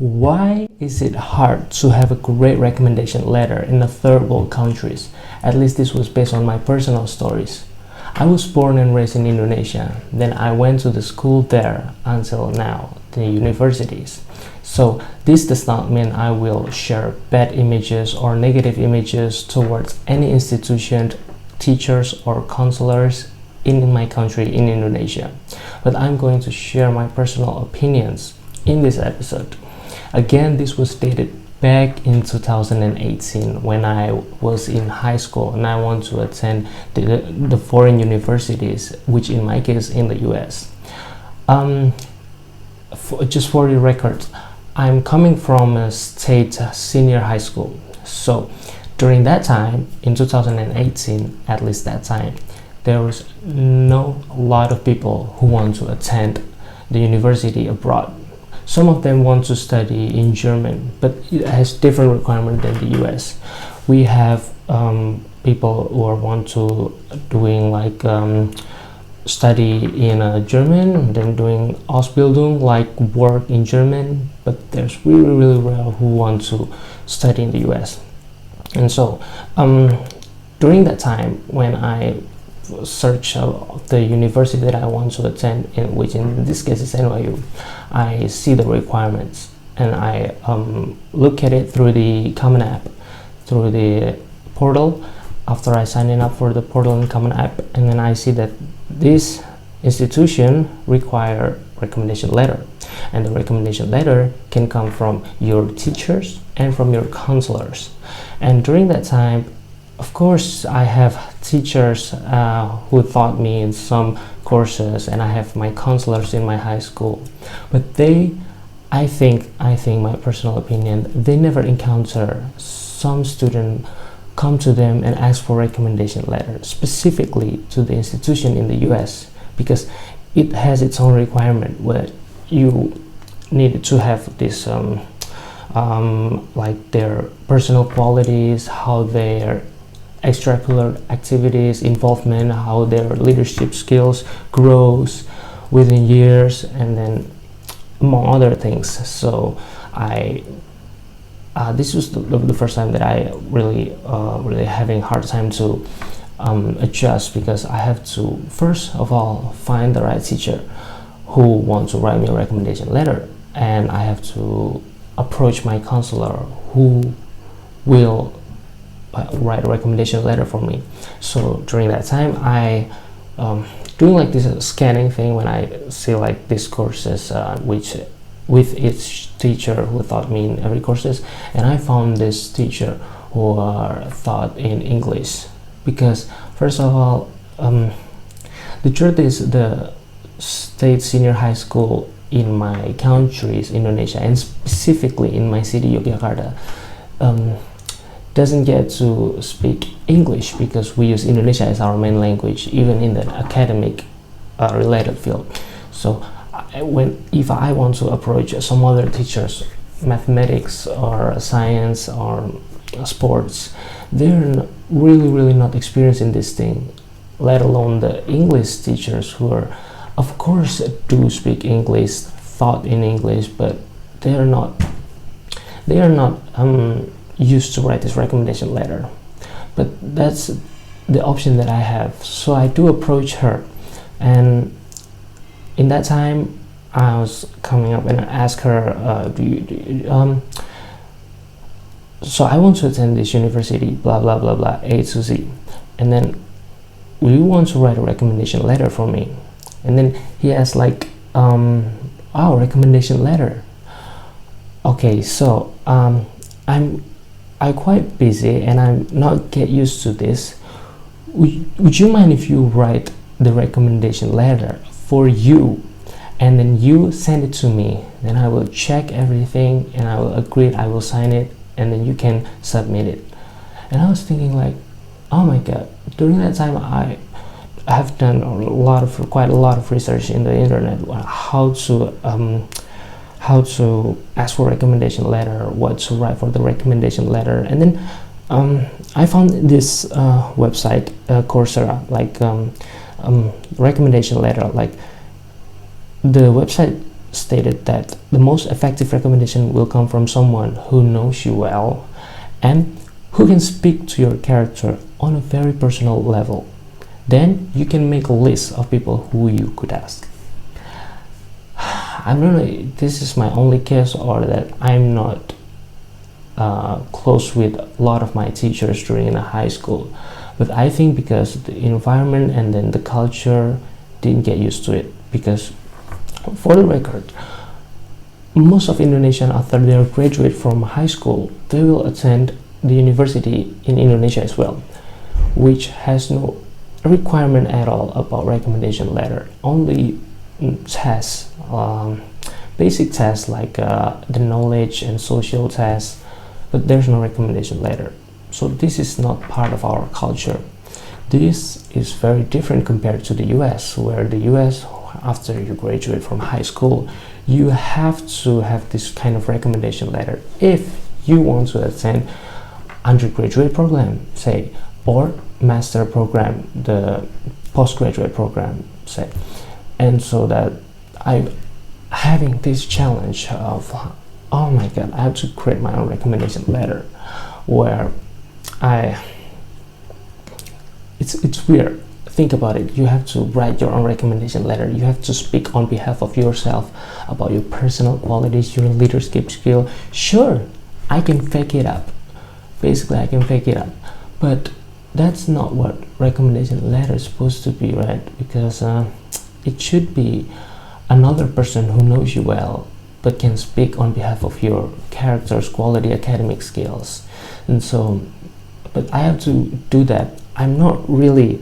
Why is it hard to have a great recommendation letter in the third world countries? At least this was based on my personal stories. I was born and raised in Indonesia. Then I went to the school there until now, the universities. So this does not mean I will share bad images or negative images towards any institution, teachers or counselors in my country, in Indonesia. But I'm going to share my personal opinions in this episode. Again, this was dated back in 2018 when I was in high school and I want to attend the foreign universities, which in my case in the US. Just for the record, I'm coming from a state senior high school. So during that time, in 2018, at least that time, there was no lot of people who want to attend the university abroad. Some of them want to study in German, but it has different requirements than the US. We have people who want to doing like study in German, then doing Ausbildung, like work in German, but there's really rare who want to study in the US. And so during that time when I search the university that I want to attend, which in this case is NYU, I see the requirements and I look at it through the Common App, through the portal. After I sign up for the portal and Common App, and then I see that this institution require recommendation letter, and the recommendation letter can come from your teachers and from your counselors. And during that time, of course, I have teachers who taught me in some courses, and I have my counselors in my high school. But I think my personal opinion, they never encounter some student come to them and ask for recommendation letter specifically to the institution in the US, because it has its own requirement where you need to have this like their personal qualities, how their extracurricular activities, involvement, how their leadership skills grows within years, and then among other things. So this was the first time that I really having a hard time to adjust, because I have to first of all find the right teacher who wants to write me a recommendation letter, and I have to approach my counselor who will write a recommendation letter for me. So during that time, I doing like this scanning thing when I see like these courses which with each teacher who taught me in every courses, and I found this teacher who are taught in English, because first of all, the truth is the state senior high school in my countries, Indonesia, and specifically in my city, Yogyakarta, doesn't get to speak English, because we use Indonesia as our main language, even in the academic related field. So if I want to approach some other teachers, mathematics or science or sports, they're really not experienced in this thing, let alone the English teachers who are, of course, do speak English, thought in English, but they are not used to write this recommendation letter. But that's the option that I have. So I do approach her, and in that time I was coming up and I asked her, so I want to attend this university, blah blah blah blah, A to Z, and then will you want to write a recommendation letter for me? And then he asked like, oh, recommendation letter. Okay, so I'm quite busy and I'm not get used to this. Would you mind if you write the recommendation letter for you, and then you send it to me? Then I will check everything and I will agree, I will sign it, and then you can submit it. And I was thinking like, oh my god, during that time I have done quite a lot of research in the internet, how to ask for a recommendation letter, what to write for the recommendation letter. And then I found this website, Coursera, like recommendation letter. Like the website stated that the most effective recommendation will come from someone who knows you well and who can speak to your character on a very personal level. Then you can make a list of people who you could ask. I don't know, this is my only case, or that I'm not close with a lot of my teachers during the high school, but I think because the environment and then the culture didn't get used to it. Because for the record, most of Indonesian, after they graduate from high school, they will attend the university in Indonesia as well, which has no requirement at all about recommendation letter. Only tests, basic tests like the knowledge and social tests, but there's no recommendation letter. So this is not part of our culture. This is very different compared to the US, where the US, after you graduate from high school, you have to have this kind of recommendation letter if you want to attend undergraduate program, say, or master program, the postgraduate program, say. And so that I'm having this challenge of, oh my god, I have to create my own recommendation letter, where it's weird. Think about it. You have to write your own recommendation letter. You have to speak on behalf of yourself about your personal qualities, your leadership skill. Sure, I can fake it up. Basically, I can fake it up. But that's not what recommendation letter is supposed to be, right? Because it should be another person who knows you well, but can speak on behalf of your character's quality, academic skills. And so, but I have to do that. I'm not really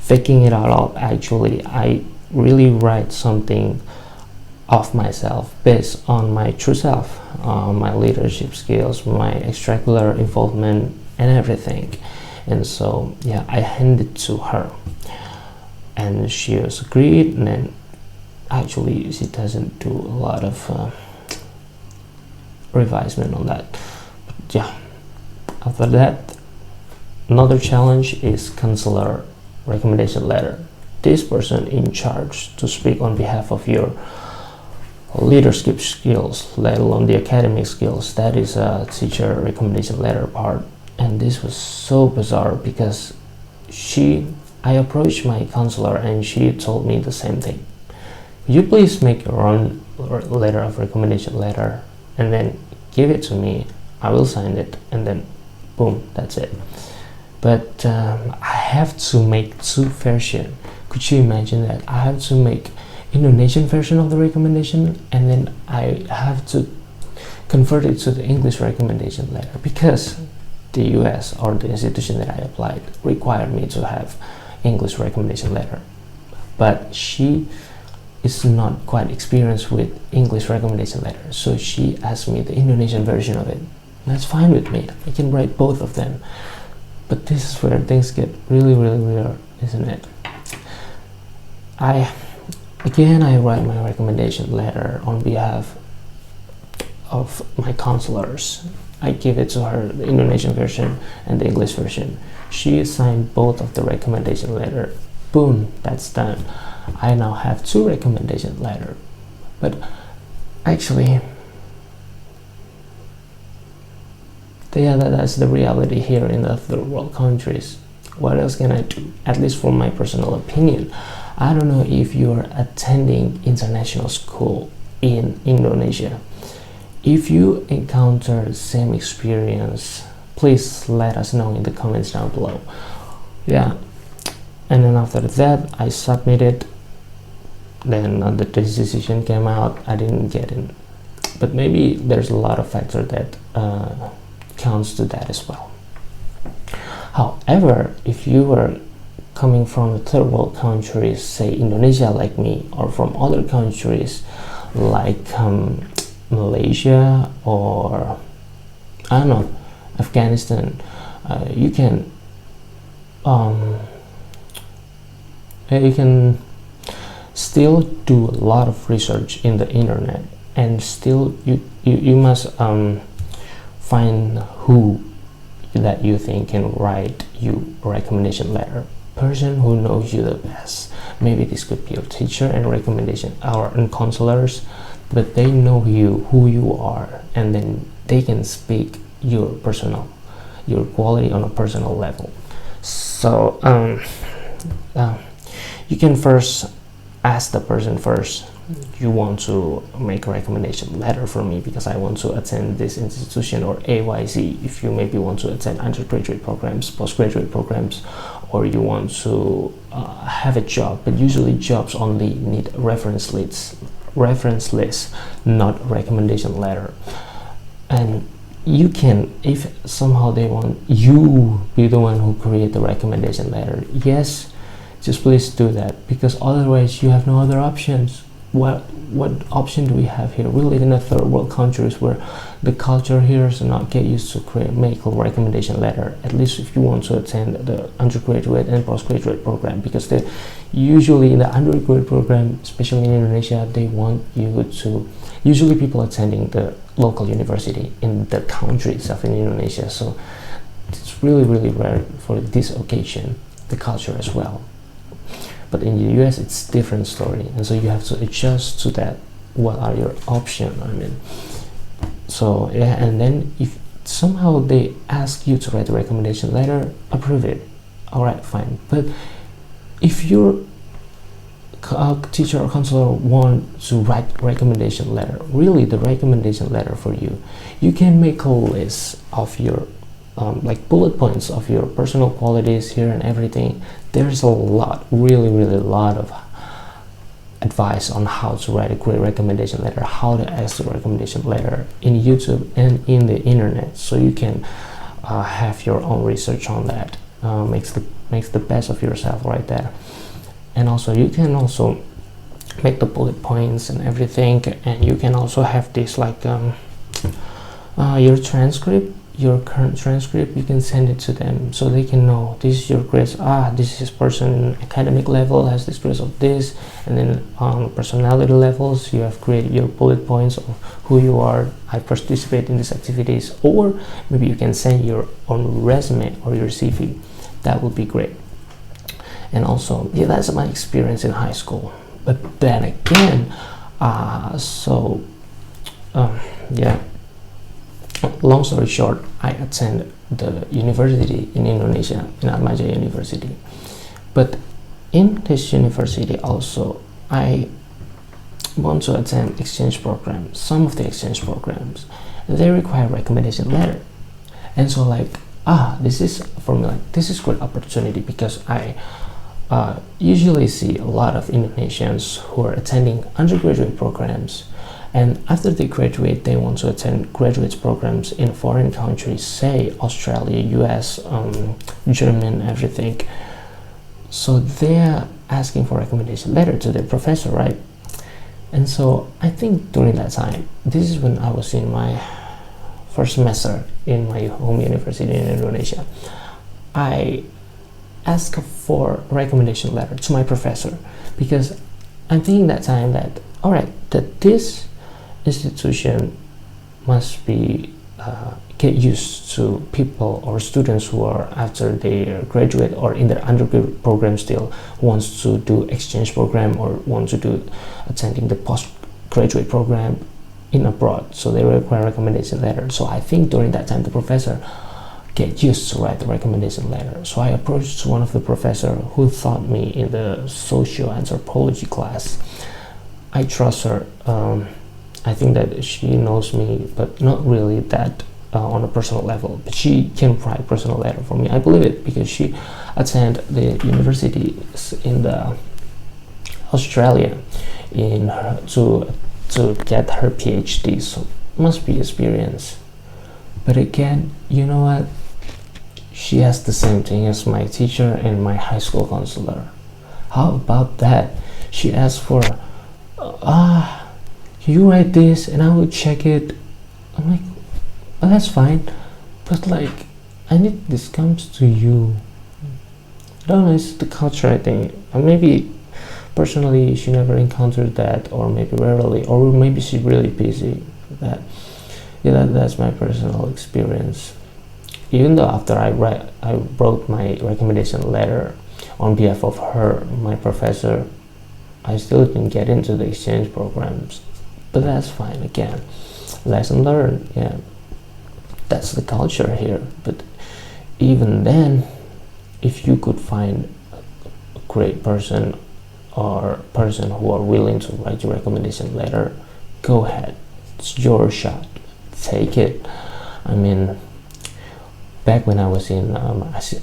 faking it out. Actually, I really write something of myself based on my true self, my leadership skills, my extracurricular involvement, and everything. And so yeah, I handed it to her, and she was agreed. And then actually she doesn't do a lot of revisement on that. But yeah, after that, another challenge is counselor recommendation letter. This person in charge to speak on behalf of your leadership skills, let alone the academic skills. That is a teacher recommendation letter part. And this was so bizarre because I approached my counselor and she told me the same thing. Could you please make your own letter of recommendation letter and then give it to me? I will sign it, and then boom, that's it. But I have to make two versions. Could you imagine that? I have to make Indonesian version of the recommendation, and then I have to convert it to the English recommendation letter, because the US or the institution that I applied required me to have English recommendation letter. But she is not quite experienced with English recommendation letter, so she asked me the Indonesian version of it. That's fine with me. I can write both of them. But this is where things get really, really weird, isn't it? I write my recommendation letter on behalf of my counselors. I give it to her, the Indonesian version and the English version. She signed both of the recommendation letter. Boom, that's done. I now have two recommendation letter. But actually, yeah, that's the reality here in the third world countries. What else can I do? At least from my personal opinion, I don't know if you're attending international school in Indonesia. If you encounter the same experience, please let us know in the comments down below. Yeah, and then after that I submitted. Then the decision came out. I didn't get in, but maybe there's a lot of factors that counts to that as well. However, if you were coming from a third world countries, say Indonesia like me, or from other countries like Malaysia, or I don't know, Afghanistan, you can still do a lot of research in the internet, and still you must find who that you think can write you a recommendation letter, person who knows you the best. maybe this could be your teacher and recommendation and counselors, but they know you, who you are, and then they can speak your quality on a personal level. So you can first ask the person first, you want to make a recommendation letter for me because I want to attend this institution or AYC. If you maybe want to attend undergraduate programs, postgraduate programs, or you want to have a job, but usually jobs only need reference lists, not recommendation letter. And you can, if somehow they want you be the one who create the recommendation letter, yes, just please do that, because otherwise you have no other options. What option do we have here? We live in a third world countries where the culture here is not get used to make a recommendation letter, at least if you want to attend the undergraduate and postgraduate program, because they usually in the undergraduate program, especially in Indonesia, they want you to, usually people attending the local university in the country itself in Indonesia, so it's really rare for this occasion, the culture as well. But in the US it's different story, and so you have to adjust to that. What are your options? I mean, so yeah, and then if somehow they ask you to write a recommendation letter, approve it, all right, fine. But if your teacher or counselor want to write recommendation letter, really the recommendation letter for you, you can make a list of your like bullet points of your personal qualities here and everything. There's a lot, really a lot of advice on how to write a great recommendation letter, how to ask the recommendation letter in YouTube and in the internet, so you can have your own research on that. Makes the best of yourself right there. And also you can also make the bullet points and everything, and you can also have this like your transcript, your current transcript, you can send it to them so they can know this is your grades. This is person academic level has this grades of this, and then on personality levels you have created your bullet points of who you are. I participate in these activities, or maybe you can send your own resume or your CV. That would be great. And also, yeah, that's my experience in high school. But then again, yeah, long story short, I attend the university in Indonesia, in Atmaja University. But in this university also, I want to attend exchange programs. Some of the exchange programs, they require recommendation letter. And so like, this is for me, like, this is great opportunity, because I usually see a lot of Indonesians who are attending undergraduate programs, and after they graduate they want to attend graduate programs in foreign countries, say Australia, US, German, everything. So they're asking for recommendation letter to their professor, right? And so I think during that time, this is when I was in my first semester in my home university in Indonesia, I asked for recommendation letter to my professor, because I'm thinking that time that, all right, that this institution must be get used to people or students who are after they graduate or in their undergraduate program still wants to do exchange program or want to do attending the postgraduate program in abroad, so they require recommendation letter. So I think during that time the professor get used to write the recommendation letter. So I approached one of the professor who taught me in the socio-anthropology class. I trust her. I think that she knows me, but not really that on a personal level, but she can write personal letter for me. I believe it because she attended the university in the Australia to get her PhD, so must be experience. But again, you know what? She has the same thing as my teacher and my high school counselor. How about that? She asked for, you write this and I will check it. I'm like, oh, that's fine, but like, I need this comes to you. I don't know, it's the culture, I think. And maybe personally she never encountered that, or maybe rarely, or maybe she's really busy with that. Yeah, that's my personal experience. Even though after I wrote my recommendation letter, on behalf of her, my professor, I still didn't get into the exchange programs, but that's fine. Again, lesson learned. Yeah, that's the culture here. But even then, if you could find a great person or person who are willing to write your recommendation letter, go ahead. It's your shot. Take it. I mean, back when I was in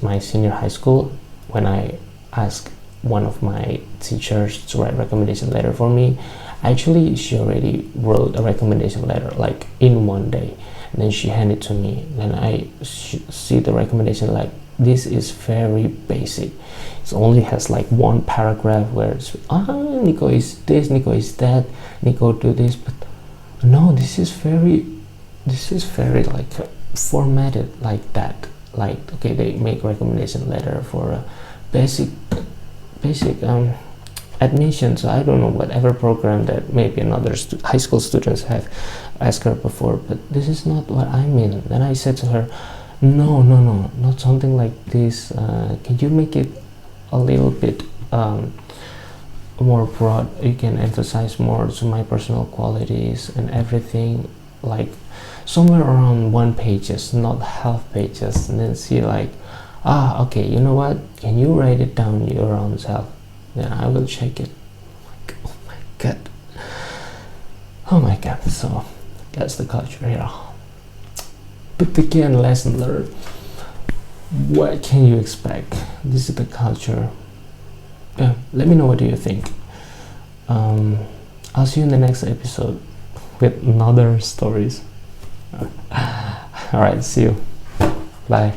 my senior high school, when I asked one of my teachers to write a recommendation letter for me, actually she already wrote a recommendation letter like in one day, and then she handed it to me. Then I see the recommendation, like, this is very basic. It only has like one paragraph where it's Nico is this, Nico is that, Nico do this. But no, this is very like formatted like that. Like, okay, they make recommendation letter for a basic admission. So I don't know, whatever program that maybe another high school students have asked her before, but this is not what I mean. Then I said to her, no, not something like this. Can you make it a little bit more broad? You can emphasize more to my personal qualities and everything, like somewhere around 1 pages, not half pages. And then she like, okay, you know what, can you write it down your own self, then I will check it. Oh my god. So that's the culture here. But again, lesson learned. What can you expect? This is the culture. Let me know, what do you think? I'll see you in the next episode with another stories. All right, see you. Bye.